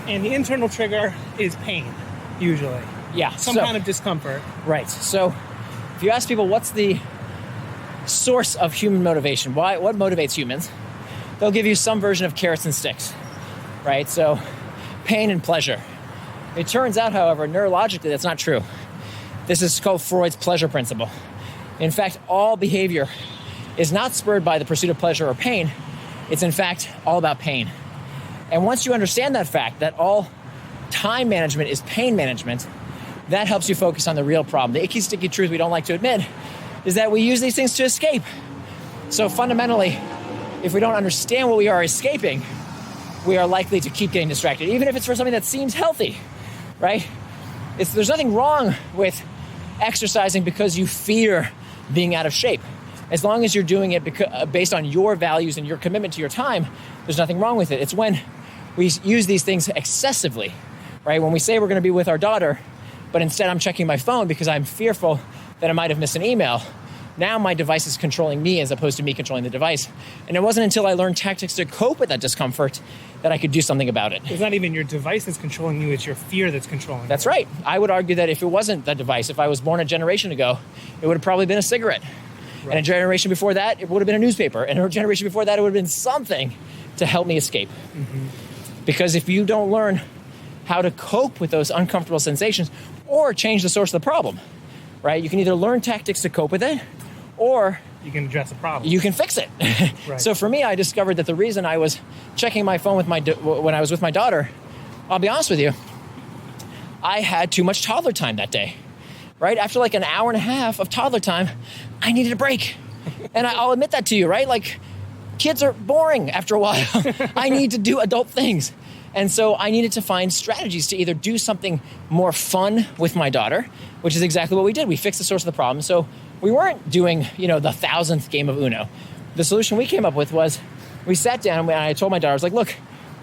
And the internal trigger is pain, usually. Yeah. Some kind of discomfort. Right. So if you ask people what's the source of human motivation, what motivates humans, they'll give you some version of carrots and sticks, right? So pain and pleasure. It turns out, however, neurologically, that's not true. This is called Freud's pleasure principle. In fact, all behavior is not spurred by the pursuit of pleasure or pain. It's in fact all about pain. And once you understand that fact, that all time management is pain management, that helps you focus on the real problem. The icky, sticky truth we don't like to admit is that we use these things to escape. So fundamentally, if we don't understand what we are escaping, we are likely to keep getting distracted, even if it's for something that seems healthy, right? There's nothing wrong with exercising because you fear being out of shape. As long as you're doing it based on your values and your commitment to your time, there's nothing wrong with it. It's when we use these things excessively, right? When we say we're going to be with our daughter, but instead I'm checking my phone because I'm fearful that I might have missed an email. Now my device is controlling me as opposed to me controlling the device. And it wasn't until I learned tactics to cope with that discomfort that I could do something about it. It's not even your device that's controlling you, it's your fear that's controlling you. That's right. I would argue that if it wasn't the device, if I was born a generation ago, it would have probably been a cigarette. Right. And a generation before that, it would have been a newspaper. And a generation before that, it would have been something to help me escape. Mm-hmm. Because if you don't learn how to cope with those uncomfortable sensations or change the source of the problem, right? You can either learn tactics to cope with it, or you can address the problem. You can fix it. Right. So for me, I discovered that the reason I was checking my phone when I was with my daughter, I'll be honest with you, I had too much toddler time that day. Right? After like an hour and a half of toddler time, I needed a break. And I'll admit that to you, right? Like, kids are boring after a while. I need to do adult things. And so I needed to find strategies to either do something more fun with my daughter, which is exactly what we did. We fixed the source of the problem. So we weren't doing, the 1,000th game of Uno. The solution we came up with was we sat down and I told my daughter, I was like, look,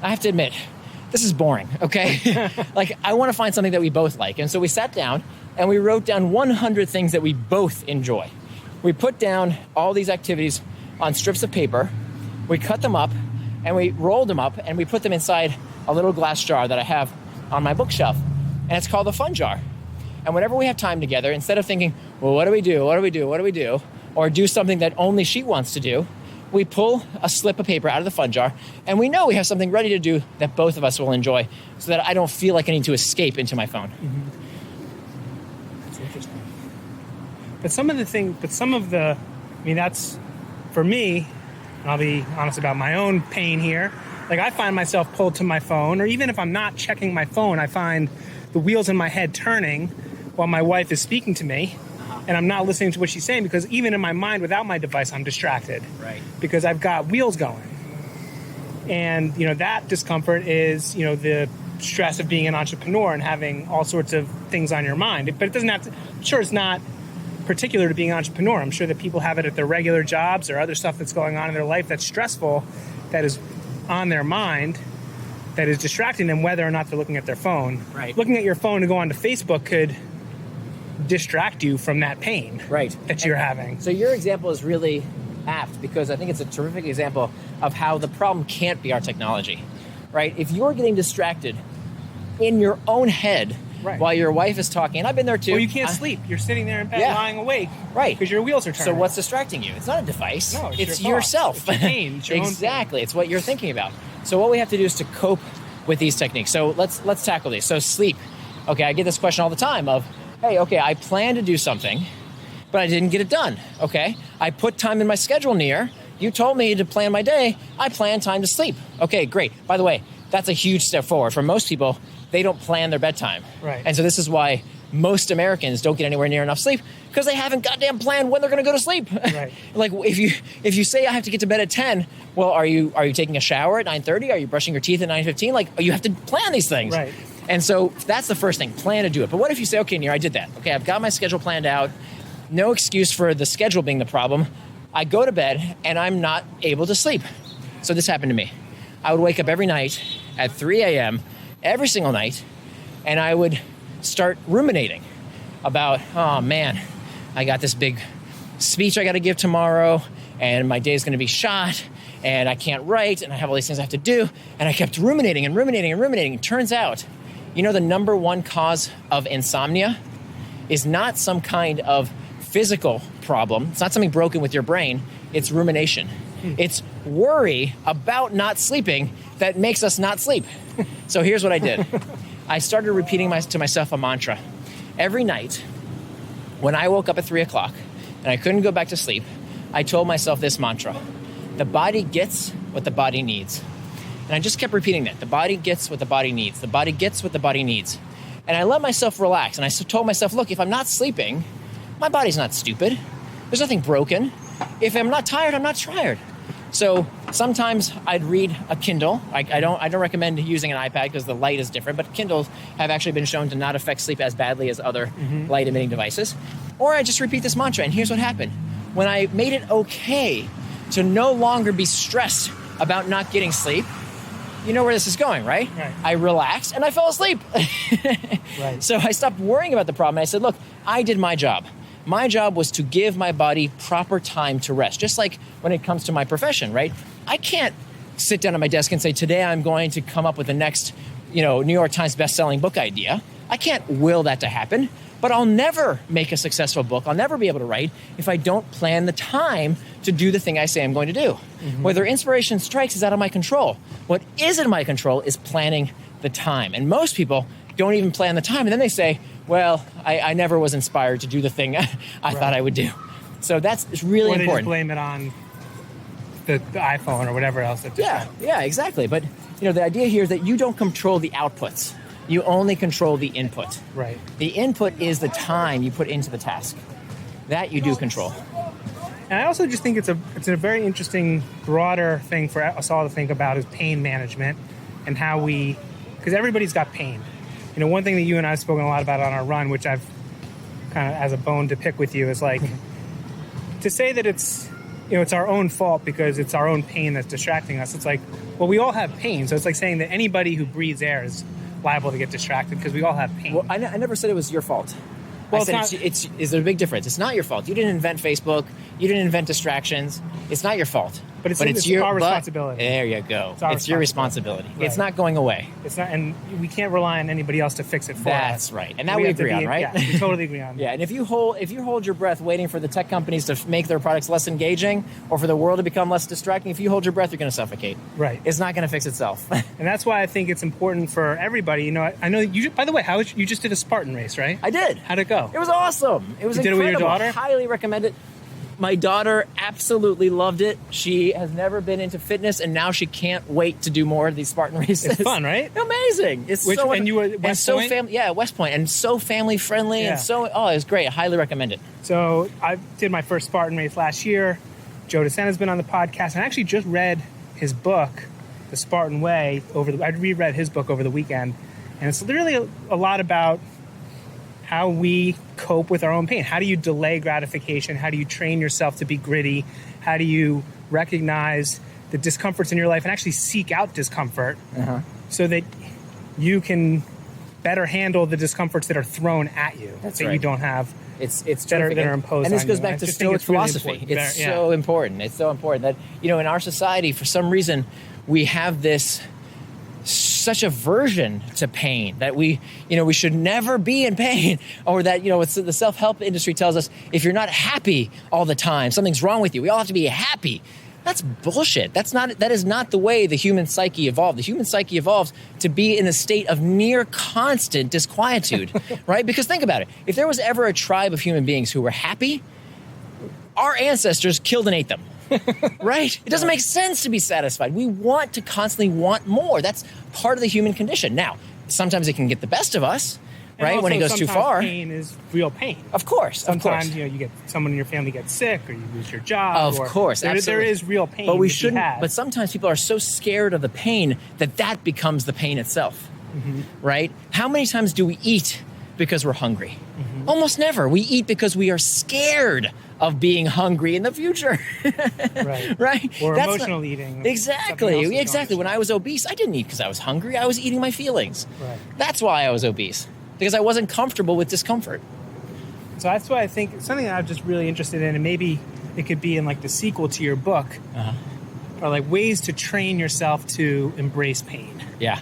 I have to admit, this is boring, okay? Like, I want to find something that we both like. And so we sat down and we wrote down 100 things that we both enjoy. We put down all these activities on strips of paper, we cut them up, and we rolled them up, and we put them inside a little glass jar that I have on my bookshelf. And it's called the fun jar. And whenever we have time together, instead of thinking, well, what do we do? Or do something that only she wants to do, we pull a slip of paper out of the fun jar, and we know we have something ready to do that both of us will enjoy, so that I don't feel like I need to escape into my phone. Mm-hmm. That's interesting. That's, for me, and I'll be honest about my own pain here, like I find myself pulled to my phone, or even if I'm not checking my phone, I find the wheels in my head turning while my wife is speaking to me. And I'm not listening to what she's saying, because even in my mind without my device, I'm distracted. Right. Because I've got wheels going. And, that discomfort is, the stress of being an entrepreneur and having all sorts of things on your mind. But it doesn't have to, sure, it's not particular to being an entrepreneur. I'm sure that people have it at their regular jobs or other stuff that's going on in their life that's stressful, that is on their mind, that is distracting them whether or not they're looking at their phone. Right. Looking at your phone to go onto Facebook could distract you from that pain that you're having. So your example is really apt because I think it's a terrific example of how the problem can't be our technology, right? If you're getting distracted in your own head while your wife is talking, and I've been there too. Well, you can't sleep. You're sitting there in bed lying awake. Right. Because your wheels are turning. So what's distracting you? It's not a device. No, it's your yourself. It's your pain. It's your Exactly. It's what you're thinking about. So what we have to do is to cope with these techniques. So let's tackle these. So sleep. Okay, I get this question all the time of, hey, okay, I plan to do something, but I didn't get it done. Okay, I put time in my schedule, Nir. You told me to plan my day. I plan time to sleep. Okay, great. By the way, that's a huge step forward. For most people, they don't plan their bedtime. Right. And so this is why most Americans don't get anywhere near enough sleep because they haven't goddamn planned when they're going to go to sleep. Right. Like if you say I have to get to bed at 10, well, are you taking a shower at 9:30? Are you brushing your teeth at 9:15? Like you have to plan these things. Right. And so that's the first thing, plan to do it. But what if you say, okay, Nir, I did that. Okay, I've got my schedule planned out. No excuse for the schedule being the problem. I go to bed and I'm not able to sleep. So this happened to me. I would wake up every night at 3 a.m. every single night, and I would start ruminating about, oh man, I got this big speech I got to give tomorrow, and my day's going to be shot, and I can't write, and I have all these things I have to do. And I kept ruminating and ruminating and ruminating. It turns out, you know, the number one cause of insomnia is not some kind of physical problem. It's not something broken with your brain. It's rumination. It's worry about not sleeping that makes us not sleep. So here's what I did. I started repeating to myself a mantra. Every night, when I woke up at 3 o'clock and I couldn't go back to sleep, I told myself this mantra. The body gets what the body needs. And I just kept repeating that. The body gets what the body needs. The body gets what the body needs. And I let myself relax. And I told myself, look, if I'm not sleeping, my body's not stupid. There's nothing broken. If I'm not tired, I'm not tired. So sometimes I'd read a Kindle. I don't recommend using an iPad because the light is different, but Kindles have actually been shown to not affect sleep as badly as other light-emitting devices. Or I just repeat this mantra, and here's what happened. When I made it okay to no longer be stressed about not getting sleep, you know where this is going, right? I relaxed and I fell asleep. Right. So I stopped worrying about the problem. And I said, look, I did my job. My job was to give my body proper time to rest. Just like when it comes to my profession, right? I can't sit down at my desk and say, today I'm going to come up with the next, New York Times best-selling book idea. I can't will that to happen, but I'll never make a successful book. I'll never be able to write if I don't plan the time to do the thing I say I'm going to do. Whether inspiration strikes is out of my control. What is in my control is planning the time. And most people don't even plan the time. And then they say, well, I never was inspired to do the thing I thought I would do. So it's really important. Or they just blame it on the iPhone or whatever else. Yeah, exactly. But the idea here is that you don't control the outputs. You only control the input. Right. The input is the time you put into the task. That you do control. And I also just think it's a very interesting, broader thing for us all to think about is pain management and how because everybody's got pain. One thing that you and I have spoken a lot about on our run, which I've kind of as a bone to pick with you, is like to say that it's our own fault because it's our own pain that's distracting us. It's like, well, we all have pain. So it's like saying that anybody who breathes air is liable to get distracted because we all have pain. Well, I never said it was your fault. Well, I said it's a big difference. It's not your fault. You didn't invent Facebook. You didn't invent distractions. It's not your fault. But it's our responsibility. There you go. It's your responsibility. Right. It's not going away. It's not, and we can't rely on anybody else to fix it for us. That's right. And that we agree on, right? Yeah, we totally agree on that. Yeah, and if you hold your breath waiting for the tech companies to make their products less engaging or for the world to become less distracting, if you hold your breath, you're going to suffocate. Right. It's not going to fix itself. And that's why I think it's important for everybody. I know you, by the way, you just did a Spartan race, right? I did. How'd it go? It was awesome. It was incredible. You did it with your daughter? Highly recommend it. My daughter absolutely loved it. She has never been into fitness, and now she can't wait to do more of these Spartan races. It's fun, right? Amazing. And you were at West Point? West Point, and so family friendly, and it was great. I highly recommend it. So I did my first Spartan race last year. Joe DeSanta's been on the podcast, and I actually just read his book, The Spartan Way. I reread his book over the weekend, and it's literally a lot about how we cope with our own pain. How do you delay gratification? How do you train yourself to be gritty? How do you recognize the discomforts in your life and actually seek out discomfort so that you can better handle the discomforts that are thrown at you that you don't have. It's that are imposed and this on goes you. back I to just think Stoic it's really philosophy. important. It's so important. It's so important that, you know, in our society, for some reason, we have this such aversion to pain that we should never be in pain, or that, you know, it's the self-help industry tells us if you're not happy all the time, something's wrong with you. We all have to be happy. That's bullshit. That is not the way the human psyche evolved. The human psyche evolved to be in a state of near constant disquietude, right? Because think about it. If there was ever a tribe of human beings who were happy, our ancestors killed and ate them, right? It doesn't make sense to be satisfied. We want to constantly want more. That's part of the human condition. Now, sometimes it can get the best of us, right? When it goes too far. Pain is real pain. Of course. Sometimes, you know, you get someone in your family gets sick, or you lose your job. Of course, there is real pain. But we shouldn't. But sometimes people are so scared of the pain that becomes the pain itself, right? How many times do we eat because we're hungry? Almost never. We eat because we are scared of being hungry in the future. Right? Or emotional eating. Exactly. When I was obese, I didn't eat because I was hungry. I was eating my feelings. Right. That's why I was obese, because I wasn't comfortable with discomfort. So that's why I think something that I'm just really interested in, and maybe it could be in like the sequel to your book, are like ways to train yourself to embrace pain. Yeah.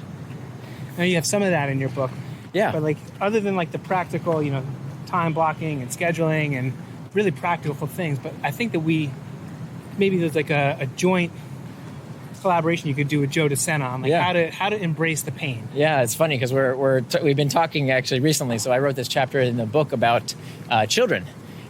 Now you have some of that in your book. Yeah. But like, other than like the practical, you know, time blocking and scheduling and really practical things, but I think that maybe there's like a joint collaboration you could do with Joe DeSena on like how to embrace the pain. Yeah, it's funny because we've been talking actually recently. So I wrote this chapter in the book about children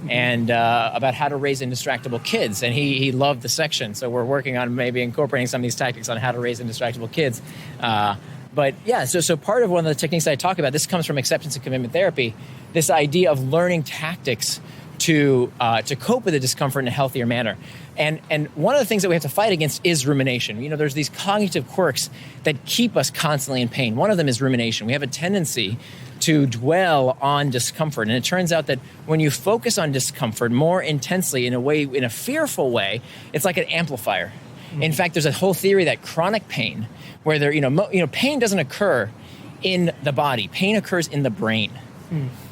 and about how to raise indistractable kids, and he loved the section. So we're working on maybe incorporating some of these tactics on how to raise indistractable kids. But yeah, so part of one of the techniques I talk about, this comes from acceptance and commitment therapy, this idea of learning tactics to cope with the discomfort in a healthier manner. And one of the things that we have to fight against is rumination. You know, there's these cognitive quirks that keep us constantly in pain. One of them is rumination. We have a tendency to dwell on discomfort. And it turns out that when you focus on discomfort more intensely in a fearful way, it's like an amplifier. In fact, there's a whole theory that chronic pain, where pain doesn't occur in the body. Pain occurs in the brain.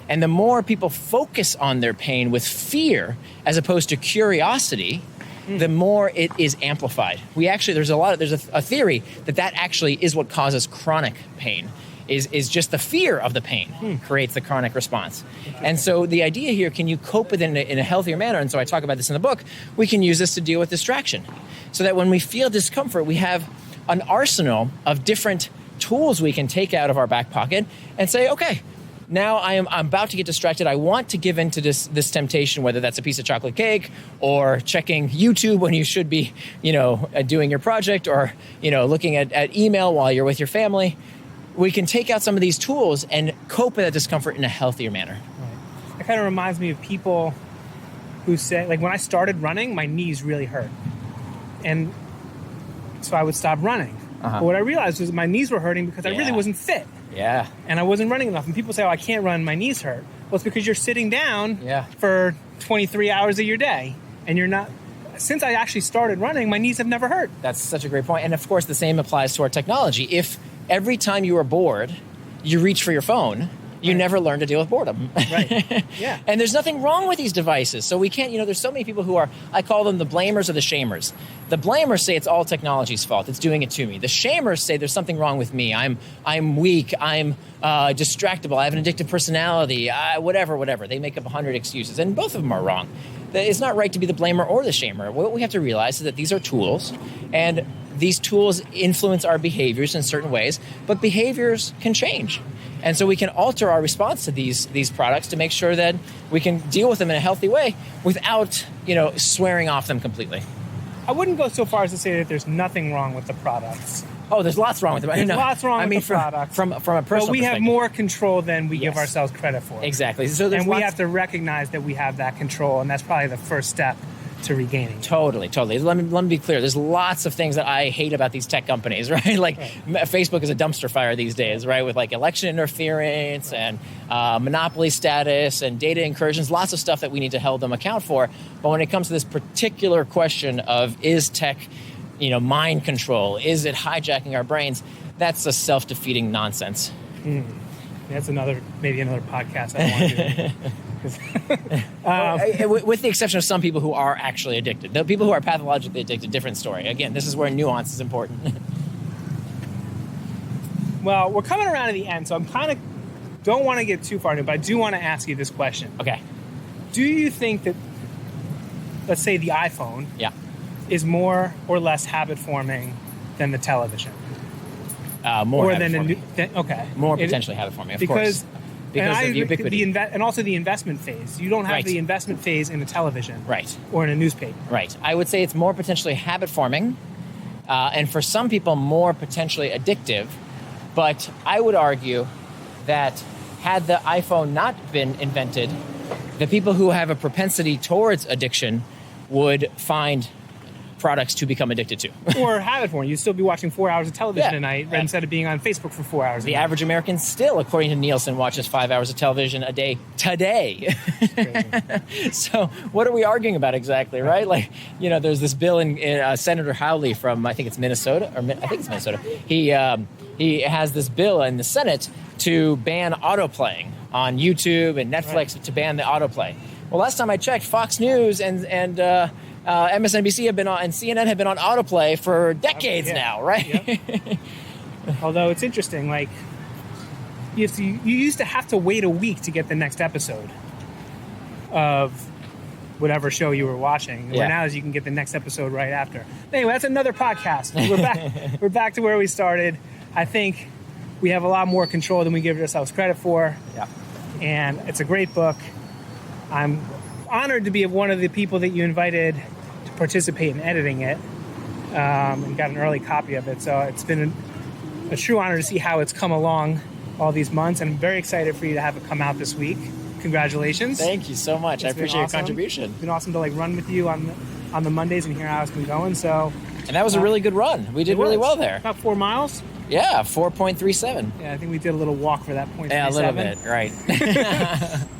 And the more people focus on their pain with fear as opposed to curiosity, the more it is amplified. There's a theory that actually is what causes chronic pain. Is just the fear of the pain creates the chronic response. And so the idea here, can you cope with it in a healthier manner? And so I talk about this in the book. We can use this to deal with distraction, so that when we feel discomfort, we have an arsenal of different tools we can take out of our back pocket and say, okay, now I'm about to get distracted. I want to give in to this temptation, whether that's a piece of chocolate cake or checking YouTube when you should be, doing your project, or, looking at email while you're with your family. We can take out some of these tools and cope with that discomfort in a healthier manner. Right. It kind of reminds me of people who say, like, when I started running, my knees really hurt. And so I would stop running. But what I realized was my knees were hurting because I really wasn't fit. Yeah. And I wasn't running enough. And people say, oh, I can't run, my knees hurt. Well, it's because you're sitting down for 23 hours of your day. And you're not... Since I actually started running, my knees have never hurt. That's such a great point. And of course, the same applies to our technology. If every time you are bored, you reach for your phone, you never learn to deal with boredom. Right. Yeah. And there's nothing wrong with these devices. So we can't, there's so many people who are, I call them the blamers or the shamers. The blamers say it's all technology's fault. It's doing it to me. The shamers say there's something wrong with me. I'm weak. I'm distractible. I have an addictive personality. Whatever. They make up 100 excuses. And both of them are wrong. It's not right to be the blamer or the shamer. What we have to realize is that these are tools, and these tools influence our behaviors in certain ways, but behaviors can change. And so we can alter our response to these products to make sure that we can deal with them in a healthy way without, swearing off them completely. I wouldn't go so far as to say that there's nothing wrong with the products. Oh, there's lots wrong with them. There's lots wrong with the products. From a personal perspective. But we have more control than we give ourselves credit for. Exactly. And we have to recognize that we have that control, and that's probably the first step to regaining. Totally. Let me be clear. There's lots of things that I hate about these tech companies, right? Like Facebook is a dumpster fire these days, right? With like election interference and monopoly status and data incursions, lots of stuff that we need to hold them account for. But when it comes to this particular question of is tech, mind control, is it hijacking our brains? That's a self-defeating nonsense. That's maybe another podcast I want to do. With the exception of some people who are actually addicted. The people who are pathologically addicted, different story. Again, this is where nuance is important. Well, we're coming around to the end, so I'm kind of don't want to get too far into it, but I do want to ask you this question. Okay. Do you think that, let's say, the iPhone is more or less habit-forming than the television? More or than okay. More potentially habit-forming, of course. Because of ubiquity. And also the investment phase. You don't have the investment phase in a television. Right. Or in a newspaper. Right. I would say it's more potentially habit-forming, and for some people, more potentially addictive. But I would argue that had the iPhone not been invented, the people who have a propensity towards addiction would find products to become addicted to. Or habit forming. You'd still be watching 4 hours of television a night instead of being on Facebook for 4 hours a The night. average American still, according to Nielsen, watches 5 hours of television a day today. So what are we arguing about exactly, right? Like, there's this bill in Senator Hawley from, I think it's Minnesota. He has this bill in the Senate to ban autoplaying on YouTube and Netflix, to ban the autoplay. Well, last time I checked, Fox News and MSNBC have been on, and CNN have been on autoplay for decades now, right? Yep. Although it's interesting, like you used to have to wait a week to get the next episode of whatever show you were watching. Where now you can get the next episode right after. Anyway, that's another podcast. We're back. We're back to where we started. I think we have a lot more control than we give ourselves credit for. Yeah. And it's a great book. I'm honored to be one of the people that you invited to participate in editing it, and got an early copy of it. So it's been a true honor to see how it's come along all these months, and I'm very excited for you to have it come out this week. Congratulations. Thank you so much. I appreciate your contribution. It's been awesome to run with you on the Mondays and hear how it's been going. So, and that was a really good run. We did really well there. About 4 miles. Yeah, 4.37. Yeah, I think we did a little walk for that 0.37. Yeah, a little bit, right.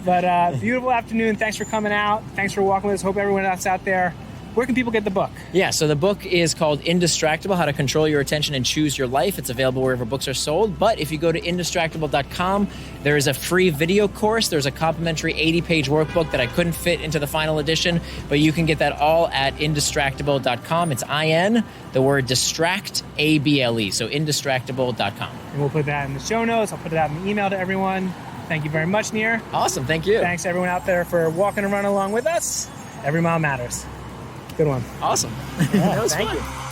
But beautiful afternoon. Thanks for coming out. Thanks for walking with us. Hope everyone else out there. Where can people get the book? Yeah, so the book is called Indistractable, How to Control Your Attention and Choose Your Life. It's available wherever books are sold. But if you go to indistractable.com, there is a free video course. There's a complimentary 80-page workbook that I couldn't fit into the final edition, but you can get that all at indistractable.com. It's I-N, the word distract, A-B-L-E, so indistractable.com. And we'll put that in the show notes. I'll put it out in the email to everyone. Thank you very much, Nir. Awesome, thank you. Thanks, everyone out there, for walking and running along with us. Every mile matters. Good one. Awesome. Yeah, thank you.